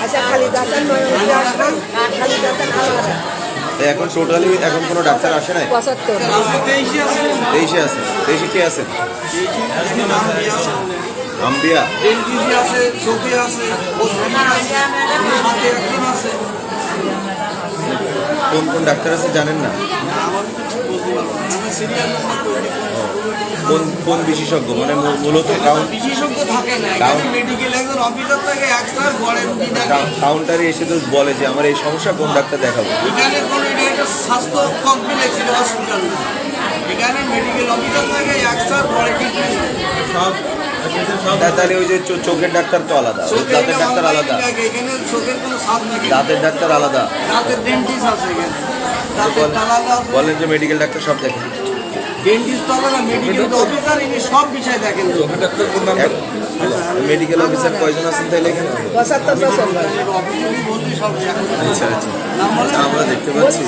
আচ্ছা খালি দাঁতার নয় আসবেন, খালি দাঁতার আলাদা। এখন টোটালি এখন কোনো ডাক্তার আসে নাই? 75 23-এ আছে। 23-এ কে আছে? আম্বিয়া আছে, চোখে আছে, কোন কোন ডাক্তার আছে জানেন না? কোন কোন বিশেষজ্ঞ মানে মূলত বিশেষজ্ঞ থাকে না, মেডিকেল একজন অফিসার থাকে, একটার ঘরে রুগী থাকে। কাউন্টারে এসে তো বলে যে আমার এই সমস্যা, কোন ডাক্তার দেখাবো? এখানে কোনো এটা স্বাস্থ্য কমপ্লেক্স হসপিটাল না, এখানে মেডিকেল অফিসার থাকে, একটার ঘরে ট্রিটমেন্ট সব। তাহলে ওই যে চোখের ডাক্তার তো আলাদা, দাঁতের ডাক্তার আলাদা, এখানে চোখের কোনো স্বাদ নাকি, দাঁতের ডাক্তার আলাদা, দাঁতের ডেন্টিস্ট আছে এখানে, দাঁতের আলাদা। বলেন যে মেডিকেল ডাক্তার সব দেখেন। ডেন্টিস্ট আলাদা, মেডিকেল অফিসার ইনি সব বিষয় দেখেন। চোখের ডাক্তার কোন নাম? মেডিকেল অফিসার কয়জন আছেন তাইলে এখানে? 75 আচ্ছা আচ্ছা, আমরা দেখতে পাচ্ছি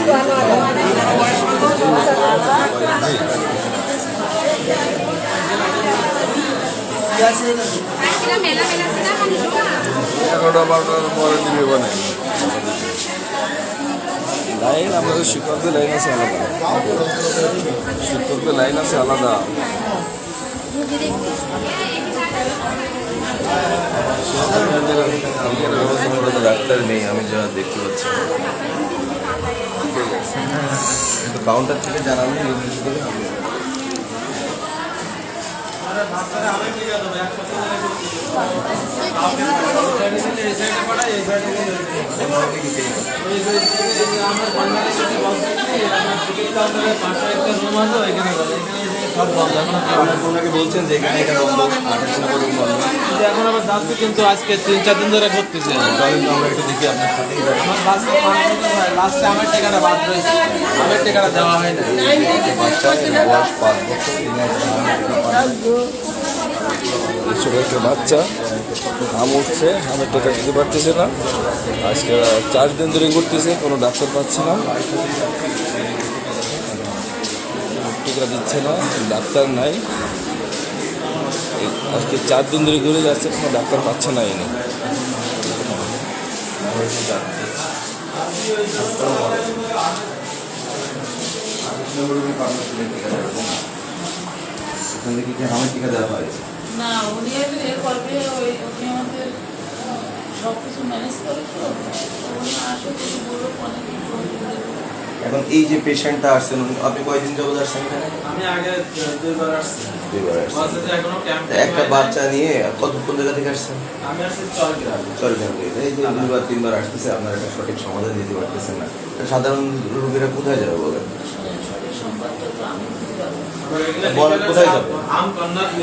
লাইন আমাদের শিক্ষকদের লাইন আছে আলাদা, শিক্ষকদের লাইন আছে আলাদা। ডাক্তার নেই আমি যা দেখতে পাচ্ছি। কাউন্টার থেকে জানাবেন ওনাকে বলছেন যে এখানে এটা বন্ধ, 28 নম্বর রুম বন্ধ। এখন আবার যাচ্ছে কিন্তু আজকে 3-4 দিন ধরে করতেছে। আমরা একটু দেখি আপনার সাথে লাস্টে আমার টাকাটা বাদ রয়েছে, আমার টাকাটা দেওয়া হয় না। ছোট একটা বাচ্চা হাম উঠছে, হামের টাকা দিতে পারতেছে না, আজকে 4 দিন ধরে ঘুরতেছে, কোনো ডাক্তার পাচ্ছে না, টিকা দিচ্ছে না, ডাক্তার নাই। আজকে 4 দিন ধরে ঘুরে যাচ্ছে, কোনো ডাক্তার পাচ্ছে না এনে। এখান থেকে কি আমার টিকা দেওয়া হয়? না, উনি করবে, উনি আমাদের সব কিছু ম্যানেজ করে, তো উনি আসে কিছু বলবো অনেক। এখন এই যে পেশেন্টটা আসছেন, আপনি কয়দিন যাবত আসছেন এখানে? আমি আগে 2বার আসছি। 2বার আসছেন। এখনো ক্যাম্প একটা বাচ্চা নিয়ে কোন জায়গা থেকে আসছেন? আমি আসছি চরগ্রাম। চরগ্রাম থেকে। এই যে 2-3বার আসতেছে, আপনারা একটা সঠিক সমাধান দিতে পারতেছেন না। সাধারণ রোগীরা কোথায় যাবে বলেন? বলেন কোথায় যাবে?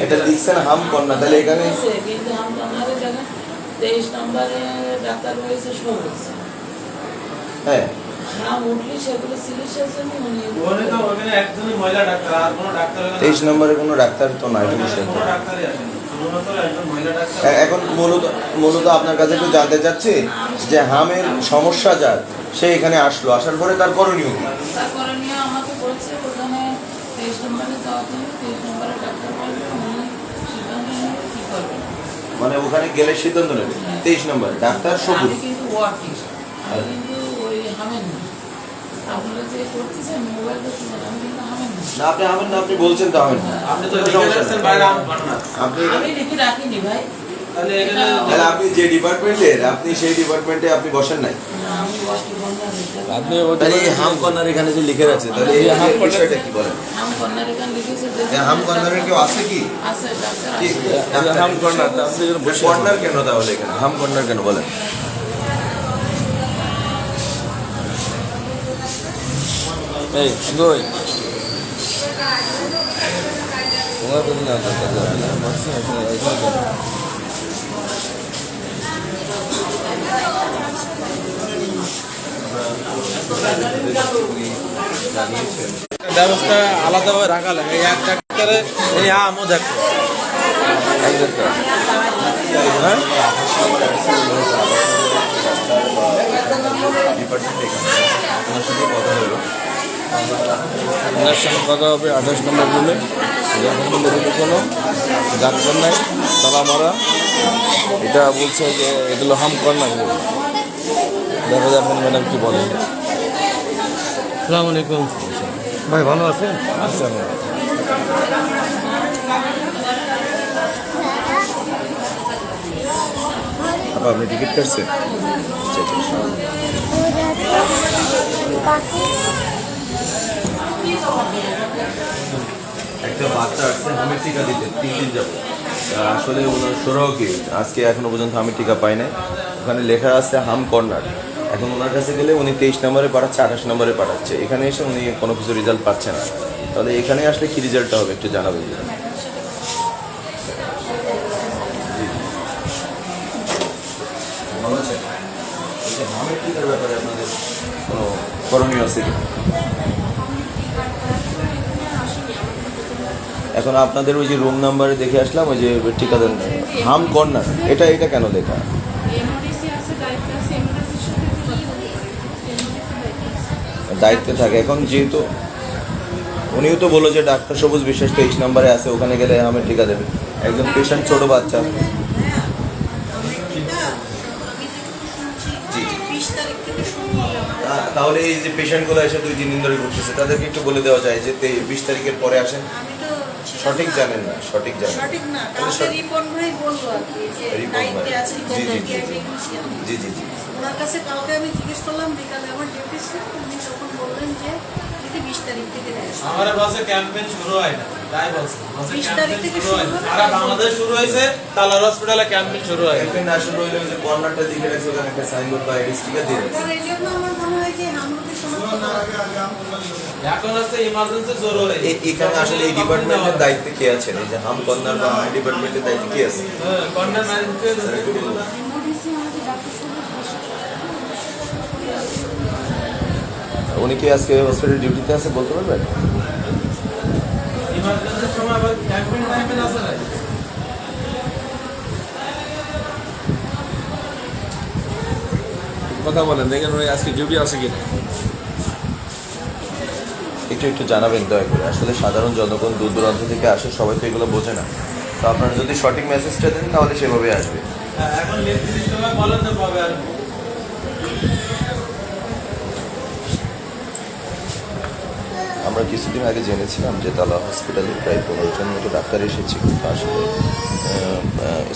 এটা লিখছেন হাম কন্যা, তাহলে এখানে কিন্তু আমাদের জায়গায় 23 নম্বরে ডাক্তার রয়েছে, সব হয়েছে। হ্যাঁ উঠলি সেগুলো চিকিৎসার জন্য উনি ওখানে তো ওখানে একজনই মহিলা ডাক্তার, আর কোনো ডাক্তার 23 নম্বরে কোনো ডাক্তার তো নাই। কোনো ডাক্তারই আসেনি, শুধুমাত্র একজন মহিলা ডাক্তার। এখন মূলত আপনার কাছে একটু জানতে চাচ্ছি যে হামের সমস্যা যার, সে এখানে আসলো, আসার পরে তার করণীয় কি? তার করণীয় আমাকে বলছে ওখানে 23 নম্বরে যাওয়ার জন্য, 23 নম্বরে ডাক্তার বলবে, উনি সিদ্ধান্ত নেবে কী করবে। মানে ওখানে গেলে সিদ্ধান্ত নেবে। 23 নম্বরে ডাক্তার সবুজ। আমি কিন্তু ওয়ার্কিং, আমি কিন্তু ওই হামেন না। আপনারা যে করতেছেন মোবাইল দেখছেন, আমি কিন্তু হামেন না। না আপনি হামেন না, আপনি বলছেন তো হামেন না। আপনি তো লিখে রাখছেন বাইরে আম পান্না। আপনি আমি লিখে রাখিনি ভাই। তাহলে এখানে তাহলে আপনি যে ডিপার্টমেন্টের, আপনি সেই ডিপার্টমেন্টে আপনি বসেন নাই। না, আমি ওয়ার্কিং বন্ধ রেখে আপনি তাহলে এই হাম কর্নার এখানে যে লিখে আছে, তাহলে এই হাম বিষয়টা কি বলেন? হাম কর্নার এখানে লিখেছে যে এই হাম কর্নারের কেউ আছে কি? আছে ডাক্তার কি? আছে। হাম কর্নার, আপনি যেন বসে কর্নার কেন তাহলে এখানে হাম কর্নার কেন বলেন? এই গই তোমার তো না ব্যবস্থা আলাদাভাবে রাখা লাগে। এক ডাক্তারে এই আমও দেখো হ্যাঁ ওনার সঙ্গে কথা হবে 28 নম্বর রুমে। যখন রুমে কোনো ডাক্তার নাই তালা মারা। এটা বলছে যে এটা হলো হাম কর্নার। দেখা যায় এখন ম্যাডাম কি বলেন। আসসালামু আলাইকুম ভাই, ভালো আছেন? আচ্ছা, আপনি টিকিট কাটছেন? একটা বাচ্চা আসছে হামের টিকা দিতে 3 দিন যাবো। আসলে ওনার সৌরভকে আজকে এখনো পর্যন্ত হামের টিকা পাই নাই। ওখানে লেখা আছে হাম কর্নার। এখন ওনার কাছে গেলে উনি 23 নম্বরে পাঠাচ্ছে, 28 নম্বরে পাঠাচ্ছে। এখানে এসে উনি কোনো কিছু রেজাল্ট পাচ্ছে না। তাহলে এখানে আসলে কি রেজাল্টটা হবে একটু জানাবেন। ভালো আছে? হামের টিকার ব্যাপারে আপনাদের কোনো করণীয় আছে কি? এখন আপনাদের ওই যে রুম নাম্বারে দেখে আসলাম ওই যে টিকাদার হাম কর্নার, এটা কেন লেখা? দায়িত্বে থাকে। এখন যেহেতু উনিও তো বললো যে ডাক্তার সবুজ বিশ্বাস 23 নম্বরে আছে, ওখানে গেলে হামের টিকা দেবে। একজন পেশেন্ট ছোট বাচ্চা। তাহলে এই যে পেশেন্টগুলো এসে 2-3 দিন ধরে ঘুরতেছে তাদেরকে একটু বলে দেওয়া যায় যে 20 তারিখের পরে আসেন। সঠিক জানেন না, সঠিক জানেন সঠিক না, কালকে রিপন ভাই বললো আর কি যে দায়িত্বে আছে জি জি জি। ওনার কাছে কালকে আমি জিজ্ঞেস করলাম, বিকালে আমার ডিউটি ছিল, উনি তখন বললেন যে 20 তারিখ থেকে দেয়। আমার বাসে ক্যাম্পেইন শুরু হয় না, তাই বলছে 20 তারিখ থেকে শুরু হয়। সারা বাংলাদেশ শুরু হয়েছে, তালার হসপিটালে ক্যাম্পেইন শুরু হয়। ক্যাম্পেইন আসলে হইলো যে কর্নারটা দিকে রাখছে, ওখানে একটা সাইনবোর্ড বা স্টিকার দিয়ে রাখছে। আর এই জন্য আমার মনে হয় যে হামরুদের শনাক্ত এখন আছে ইমার্জেন্সি জরুরি। এখানে আসলে এই ডিপার্টমেন্টের দায়িত্বে কে আছেন? এই যে হাম কর্নার বা ডিপার্টমেন্টের দায়িত্বে কে আছে? কর্নার ম্যানেজমেন্ট উনি কি আজকে হসপিটাল ডিউটিতে আছে বলতে পারবেন? ইমার্জেন্সির সময় আবার ক্যাম্পেইন আছে না? কথা বলেন, দেখেন ওই আজকে ডিউটি আছে কিনা। একটু জানাবেন দয়া করে। আসলে সাধারণ জনগণ দূর দূরান্ত থেকে আসে, সবাই তো এগুলো বোঝে না। তো আপনারা যদি সঠিক মেসেজটা দেন তাহলে সেভাবে আসবে। এখন নির্দিষ্ট সময় বলেন না পাবে আর আমরা কিছুদিন আগে জেনেছিলাম যে তালা হসপিটালে প্রায় 15 জন মতো ডাক্তার এসেছে, কিন্তু আসলে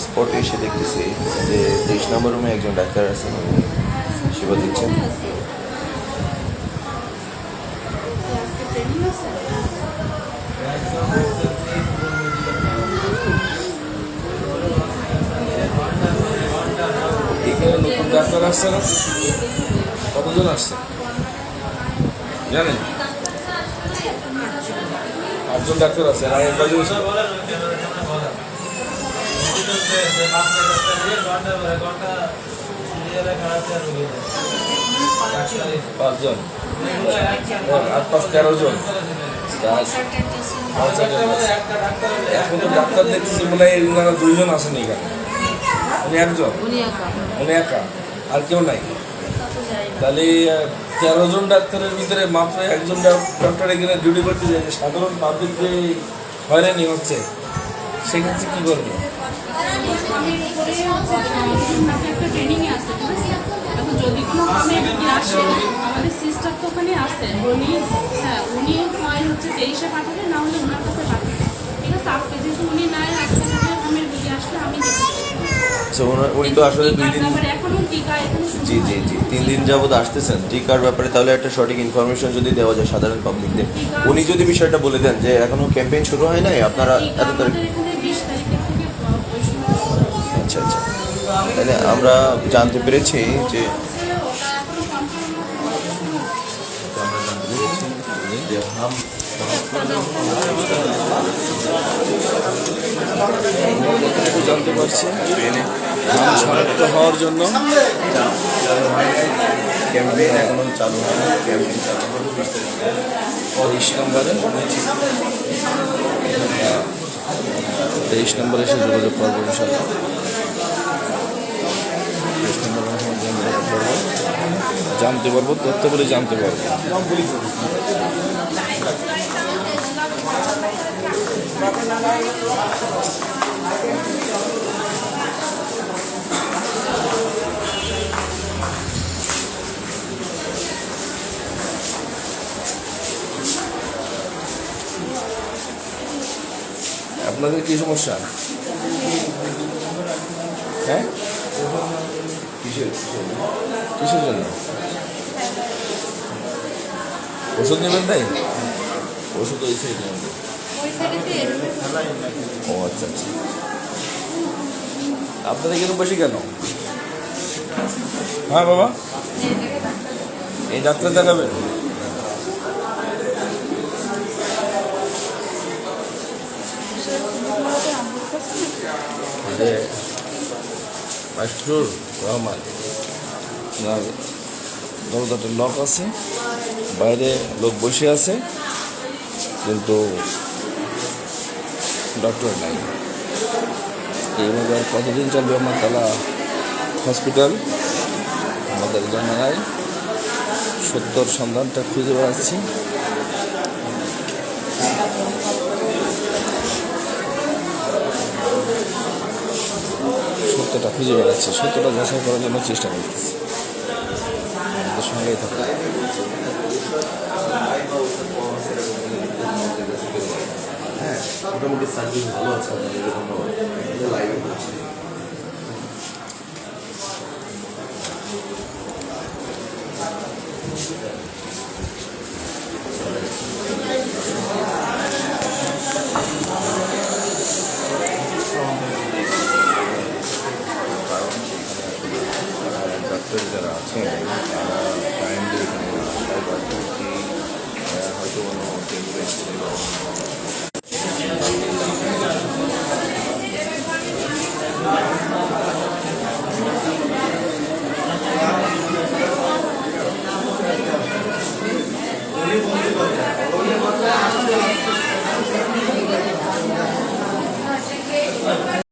স্পটে এসে দেখতেছি যে 23 নম্বর রুমে একজন ডাক্তার আছেন, উনি সেবা দিচ্ছেন। এখানে নতুন ডাক্তার আসছে না? কতজন আসছে জানেন? 8জন ডাক্তার আছে। আর কয়জন ছিল? পাঁচজন। 8-5-13 জন। এখন তো ডাক্তার দেখতেছি মনে হয় ওনারা 2 জন আসেন এখানে। উনি একজন, উনি একা, আর কেউ নাই। তাহলে 13 জন ডাক্তারের ভিতরে মাত্র একজন ডক্টর এখানে ডিউটি করতে যায়। সাধারণ পাবলিক যে হয়রানি হচ্ছে সেক্ষেত্রে কী করবে? একটা ট্রেনিংয়ে আসছে, ঠিক আছে? এখন যদি কোনো কারণে রুগী আসে, আমাদের সিস্টার তো ওখানে আসে, উনি হয় হচ্ছে 23-এ পাঠাবে, না হলে ওনার কাছে পাঠাবে, ঠিক আছে? আজকে যেহেতু উনি নাই, আজকে যদি আমি রুগী আসলে আমি দেখি। উনি তো আসলে 2 দিন, এখনো টিকা এখানে জি 3 দিন যাবত আসতেছেন টিকার ব্যাপারে। তাহলে একটা সঠিক ইনফরমেশন যদি দেওয়া যায় সাধারণ পাবলিকদের, উনি যদি বিষয়টা বলে দেন যে এখনো ক্যাম্পেইন শুরু হয় নাই, আপনারা এত তারিখ। এখানে 20 তারিখের থেকে আচ্ছা আচ্ছা, তাহলে আমরা জানতে পেরেছি যে হাম জানতে পারছি হাম শনাক্ত হওয়ার জন্য ক্যাম্পেইন এখনো চালু হয় না। ক্যাম্পেইন চালু হবে 23 নম্বরে 23 নম্বরে এসে যোগাযোগ করবো ইনশাল্লাহ। 23 নম্বরে জানতে পারবো, তথ্য বলে জানতে পারবো। আপনাদের কি সমস্যা? হ্যাঁ, কিসের জন্য? ওষুধ নেবেন তাই? ওষুধ ওই সাইডে নেবেন। ও আচ্ছা আচ্ছা। আপনারা এখানে বসে কেন? হ্যাঁ বাবা, এই ডাক্তার দেখাবেন? মাশরুর রহমান, দরজাটা লক আছে, বাইরে লোক বসে আছে কিন্তু ডক্টর নাই। এইভাবে আর কতদিন চলবে আমার তালা হসপিটাল? আমাদের জানা নাই। সত্যর সন্ধানটা খুঁজে বেড়াচ্ছি। সত্যটা খুঁজে বেড়াচ্ছি, সত্যটা যাচাই করার জন্য চেষ্টা করতেছি। আমাদের সঙ্গেই থাকতে হ্যাঁ, মোটামুটি সার্ভিস ভালো আছে আপনাদের, ধন্যবাদ। লাইভে করছি। ডাক্তার যারা আছেন তারা টাইমলি এখানে আসায় বা হয়তো কোনো টেম্পারেচার